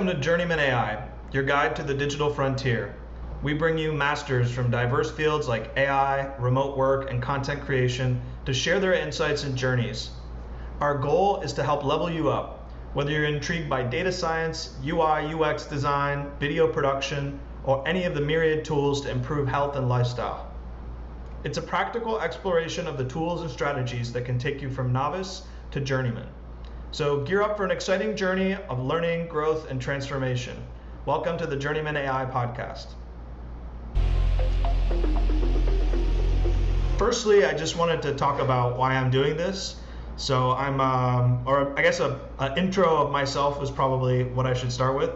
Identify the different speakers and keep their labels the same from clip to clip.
Speaker 1: Welcome to Journeyman AI, your guide to the digital frontier. We bring you masters from diverse fields like AI, remote work, and content creation to share their insights and journeys. Our goal is to help level you up, whether you're intrigued by data science, UI, UX design, video production, or any of the myriad tools to improve health and lifestyle. It's a practical exploration of the tools and strategies that can take you from novice to journeyman. So gear up for an exciting journey of learning, growth, and transformation. Welcome to the Journeyman AI podcast. Firstly, I just wanted to talk about why I'm doing this. So an intro of myself is probably what I should start with.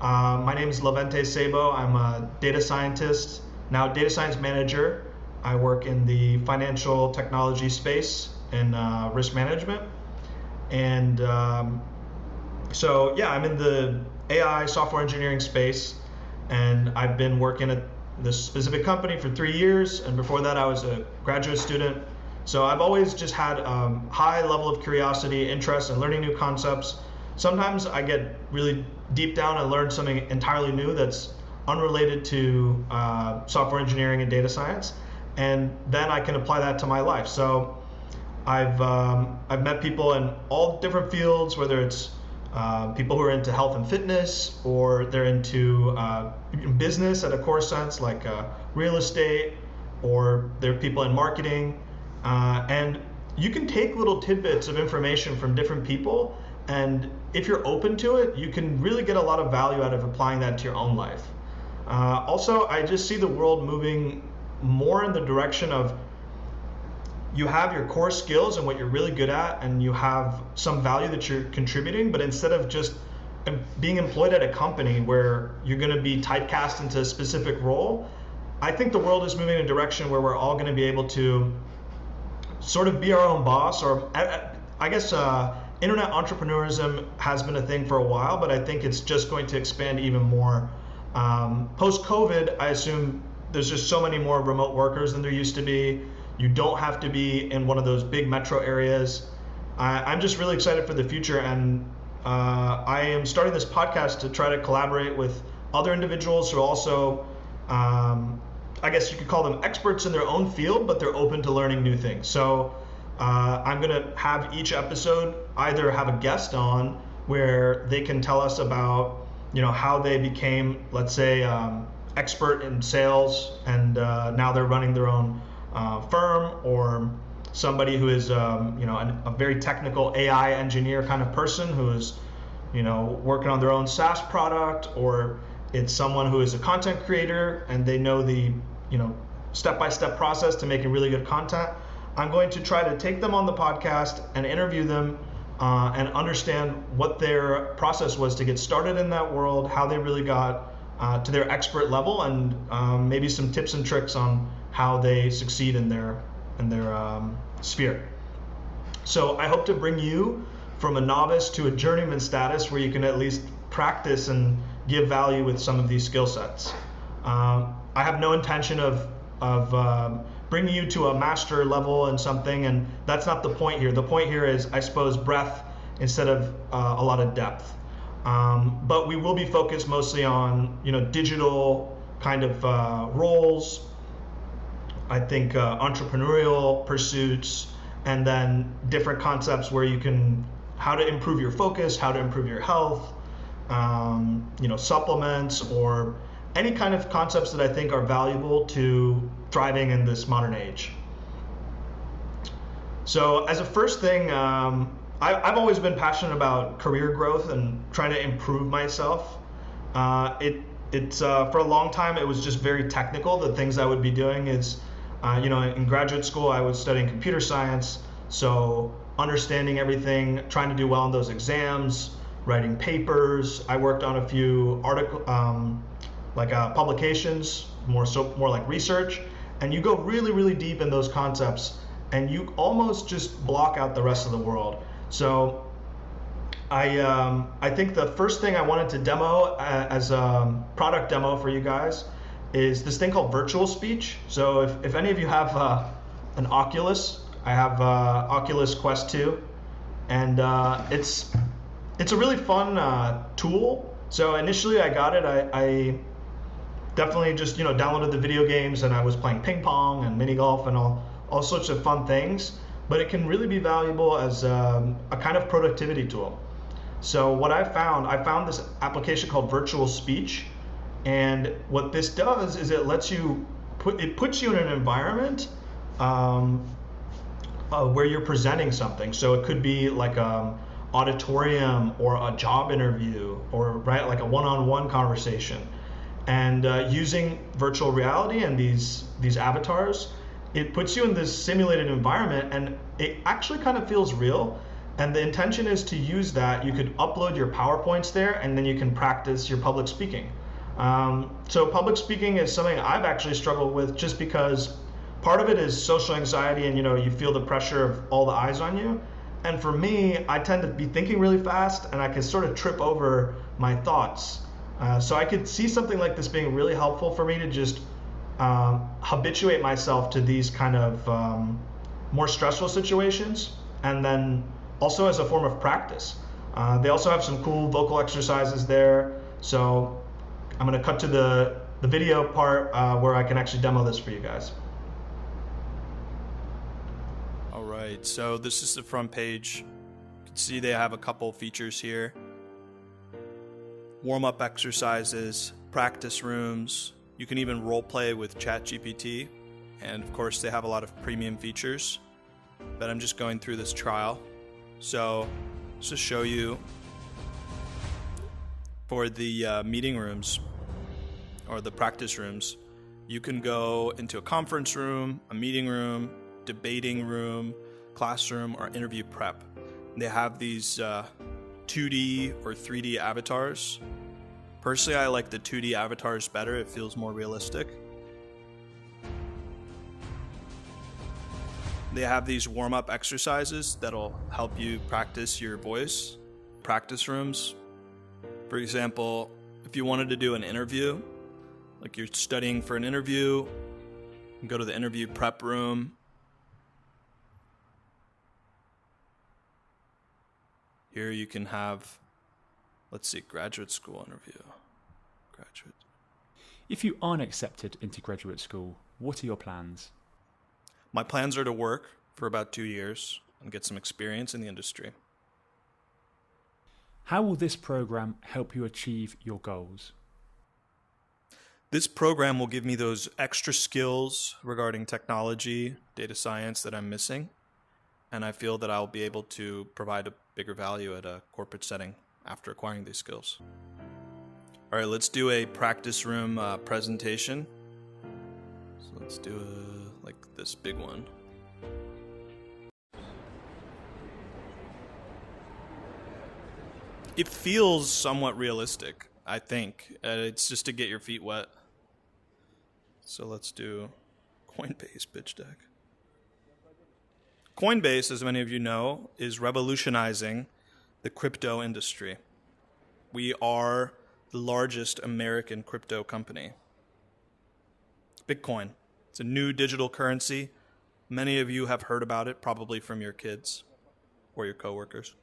Speaker 1: My name is Levente Sabo. I'm a data scientist, now data science manager. I work in the financial technology space in risk management. And I'm in the AI software engineering space, and I've been working at this specific company for 3 years, and before that I was a graduate student. So I've always just had a high level of curiosity, interest in learning new concepts. Sometimes I get really deep down and learn something entirely new that's unrelated to software engineering and data science, and then I can apply that to my life. So I've met people in all different fields, whether it's people who are into health and fitness, or they're into business at a core sense, like real estate, or they're people in marketing. And you can take little tidbits of information from different people, and if you're open to it, you can really get a lot of value out of applying that to your own life. Also, I just see the world moving more in the direction of you have your core skills and what you're really good at, and you have some value that you're contributing, but instead of just being employed at a company where you're going to be typecast into a specific role, I think the world is moving in a direction where we're all going to be able to sort of be our own boss, or I guess internet entrepreneurism has been a thing for a while, but I think it's just going to expand even more. Post-COVID, I assume there's just so many more remote workers than there used to be. You don't have to be in one of those big metro areas. I'm just really excited for the future, and I am starting this podcast to try to collaborate with other individuals who are also, I guess you could call them experts in their own field, but they're open to learning new things. So I'm gonna have each episode either have a guest on where they can tell us about, how they became, let's say, expert in sales, and now they're running their own firm, or somebody who is a very technical AI engineer kind of person who is working on their own SaaS product, or it's someone who is a content creator and they know the step-by-step process to making really good content. I'm going to try to take them on the podcast and interview them and understand what their process was to get started in that world, how they really got to their expert level, and maybe some tips and tricks on how they succeed in their sphere. So I hope to bring you from a novice to a journeyman status where you can at least practice and give value with some of these skill sets. I have no intention of bringing you to a master level in something, and that's not the point here. The point here is, I suppose, breadth instead of a lot of depth. But we will be focused mostly on digital kind of roles, I think entrepreneurial pursuits, and then different concepts where you can, how to improve your focus, how to improve your health, supplements, or any kind of concepts that I think are valuable to thriving in this modern age. So as a first thing, I've always been passionate about career growth and trying to improve myself. For a long time, it was just very technical. The things I would be doing is, in graduate school, I was studying computer science, so understanding everything, trying to do well in those exams, writing papers. I worked on a few publications, more like research, and you go really, really deep in those concepts, and you almost just block out the rest of the world. So I think the first thing I wanted to demo as a product demo for you guys is this thing called virtual speech. So if any of you have an Oculus, I have Oculus Quest 2, and it's a really fun tool So initially I got it. I definitely just downloaded the video games, and I was playing ping pong and mini golf and all sorts of fun things. But it can really be valuable as a kind of productivity tool. So what I found this application called Virtual Speech, and what this does is it lets you puts you in an environment where you're presenting something. So it could be like auditorium or a job interview, or like a one-on-one conversation. And using virtual reality and these avatars, it puts you in this simulated environment, and it actually kind of feels real. And the intention is to use that. You could upload your PowerPoints there, and then you can practice your public speaking. So public speaking is something I've actually struggled with, just because part of it is social anxiety, and you feel the pressure of all the eyes on you. And for me, I tend to be thinking really fast, and I can sort of trip over my thoughts. So I could see something like this being really helpful for me to just habituate myself to these kind of more stressful situations, and then also as a form of practice. They also have some cool vocal exercises there. So I'm going to cut to the video part where I can actually demo this for you guys.
Speaker 2: All right, so this is the front page. You can see they have a couple features here. Warm-up exercises, practice rooms. You can even role play with ChatGPT. And of course, they have a lot of premium features. But I'm just going through this trial. So let's just show you for the meeting rooms or the practice rooms. You can go into a conference room, a meeting room, debating room, classroom, or interview prep. They have these 2D or 3D avatars. Personally, I like the 2D avatars better. It feels more realistic. They have these warm-up exercises that'll help you practice your voice. Practice rooms. For example, if you wanted to do an interview, like you're studying for an interview, you can go to the interview prep room. Here you can have, let's see, graduate school interview. Graduate.
Speaker 3: If you aren't accepted into graduate school, what are your plans?
Speaker 2: My plans are to work for about 2 years and get some experience in the industry.
Speaker 3: How will this program help you achieve your goals?
Speaker 2: This program will give me those extra skills regarding technology, data science that I'm missing, and I feel that I'll be able to provide a bigger value at a corporate setting after acquiring these skills. All right, let's do a practice room presentation. So let's do like this big one. It feels somewhat realistic, I think. It's just to get your feet wet. So let's do Coinbase pitch deck. Coinbase, as many of you know, is revolutionizing the crypto industry. We are the largest American crypto company. Bitcoin. It's a new digital currency. Many of you have heard about it, probably from your kids or your coworkers.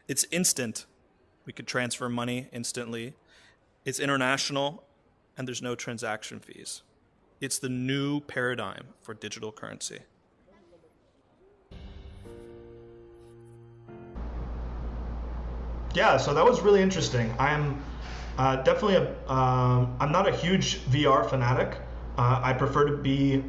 Speaker 2: It's instant. We could transfer money instantly. It's international, and there's no transaction fees. It's the new paradigm for digital currency.
Speaker 1: Yeah, so that was really interesting. I'm definitely I'm not a huge VR fanatic. I prefer to be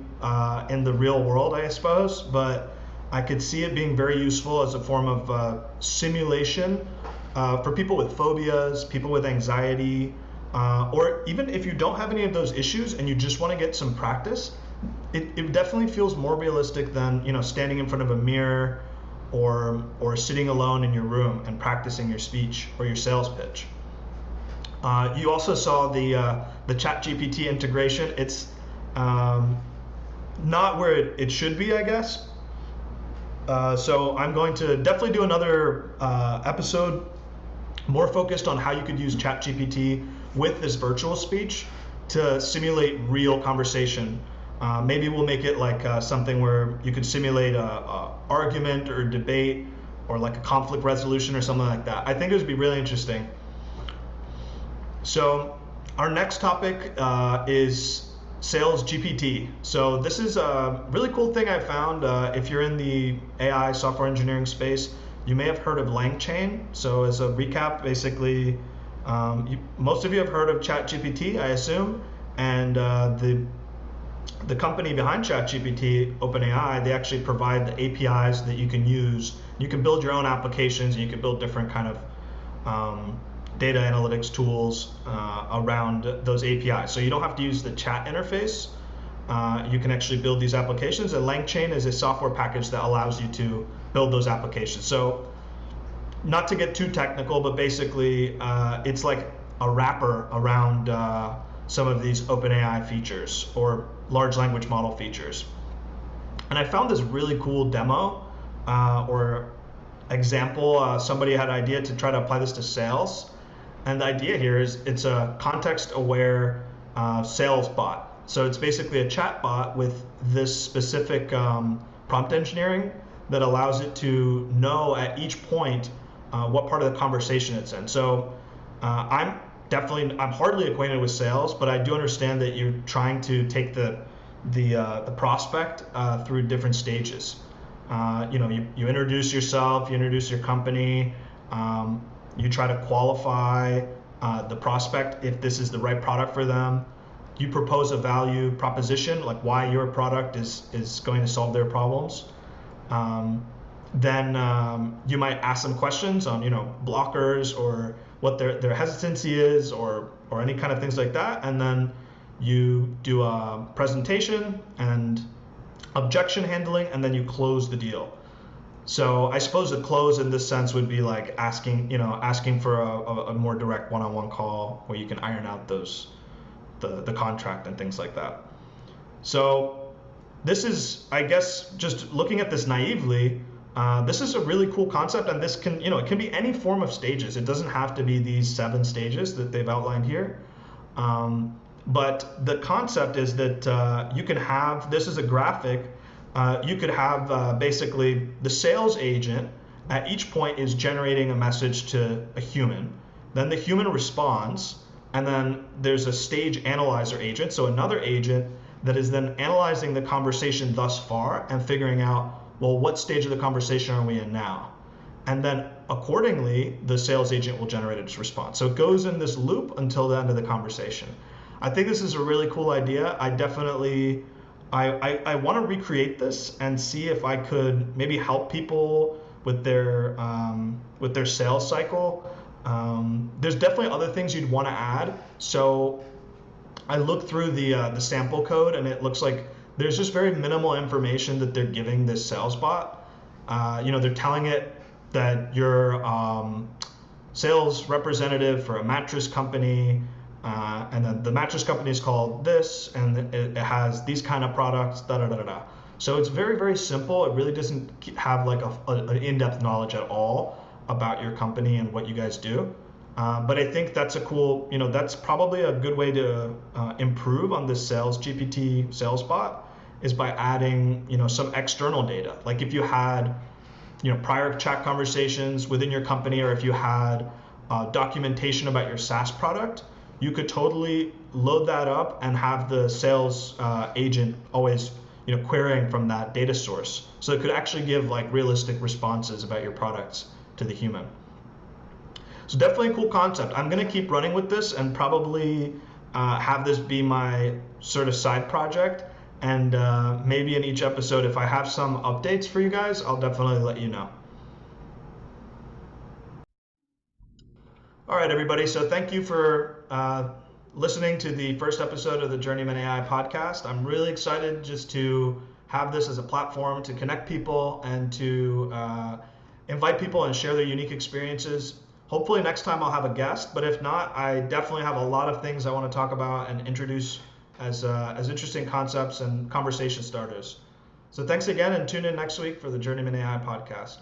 Speaker 1: in the real world, I suppose, but I could see it being very useful as a form of simulation for people with phobias, people with anxiety, or even if you don't have any of those issues and you just want to get some practice. It definitely feels more realistic than standing in front of a mirror or sitting alone in your room and practicing your speech or your sales pitch. You also saw the ChatGPT integration. It's not where it should be, I guess. So I'm going to definitely do another episode more focused on how you could use ChatGPT with this virtual speech to simulate real conversation. Maybe we'll make it like something where you could simulate a argument or debate or like a conflict resolution or something like that. I think it would be really interesting. So our next topic is SalesGPT. So this is a really cool thing I found. If you're in the AI software engineering space, you may have heard of LangChain. So as a recap, basically, most of you have heard of ChatGPT, I assume, and the company behind ChatGPT, OpenAI, they actually provide the APIs that you can use. You can build your own applications, and you can build different kind of data analytics tools around those APIs. So you don't have to use the chat interface. You can actually build these applications, and LangChain is a software package that allows you to build those applications. So not to get too technical, but basically it's like a wrapper around some of these OpenAI features or large language model features. And I found this really cool demo or example. Somebody had an idea to try to apply this to sales. And the idea here is it's a context-aware sales bot. So it's basically a chat bot with this specific prompt engineering that allows it to know at each point what part of the conversation it's in. So I'm hardly acquainted with sales, but I do understand that you're trying to take the prospect through different stages. You introduce yourself, you introduce your company, you try to qualify the prospect if this is the right product for them. You propose a value proposition, like why your product is going to solve their problems. Then you might ask them questions on blockers or what their hesitancy is or any kind of things like that. And then you do a presentation and objection handling, and then you close the deal. So I suppose the close in this sense would be like asking for a more direct one-on-one call where you can iron out the contract and things like that. So this is, I guess, just looking at this naively, this is a really cool concept, and this can, it can be any form of stages. It doesn't have to be these 7 stages that they've outlined here. But the concept is that you can have, this is a graphic, you could have basically the sales agent at each point is generating a message to a human. Then the human responds, and then there's a stage analyzer agent, so another agent that is then analyzing the conversation thus far and figuring out, well, what stage of the conversation are we in now? And then accordingly, the sales agent will generate its response. So it goes in this loop until the end of the conversation. I think this is a really cool idea. I definitely, I want to recreate this and see if I could maybe help people with their sales cycle. There's definitely other things you'd want to add. So I looked through the sample code, and it looks like there's just very minimal information that they're giving this sales bot. They're telling it that you're sales representative for a mattress company, and then the mattress company is called this, and it has these kind of products, da-da-da-da-da. So it's very, very simple. It really doesn't have like an in-depth knowledge at all about your company and what you guys do. But I think that's a cool, that's probably a good way to improve on this SalesGPT sales bot is by adding, some external data. Like if you had, prior chat conversations within your company, or if you had documentation about your SaaS product, you could totally load that up and have the sales agent always, querying from that data source. So it could actually give like realistic responses about your products to the human. So definitely a cool concept. I'm going to keep running with this and probably have this be my sort of side project. And maybe in each episode, if I have some updates for you guys, I'll definitely let you know. All right, everybody. So thank you for listening to the first episode of the Journeyman AI podcast. I'm really excited just to have this as a platform to connect people and to invite people and share their unique experiences. Hopefully next time I'll have a guest, but if not, I definitely have a lot of things I want to talk about and introduce as interesting concepts and conversation starters. So thanks again, and tune in next week for the Journeyman AI podcast.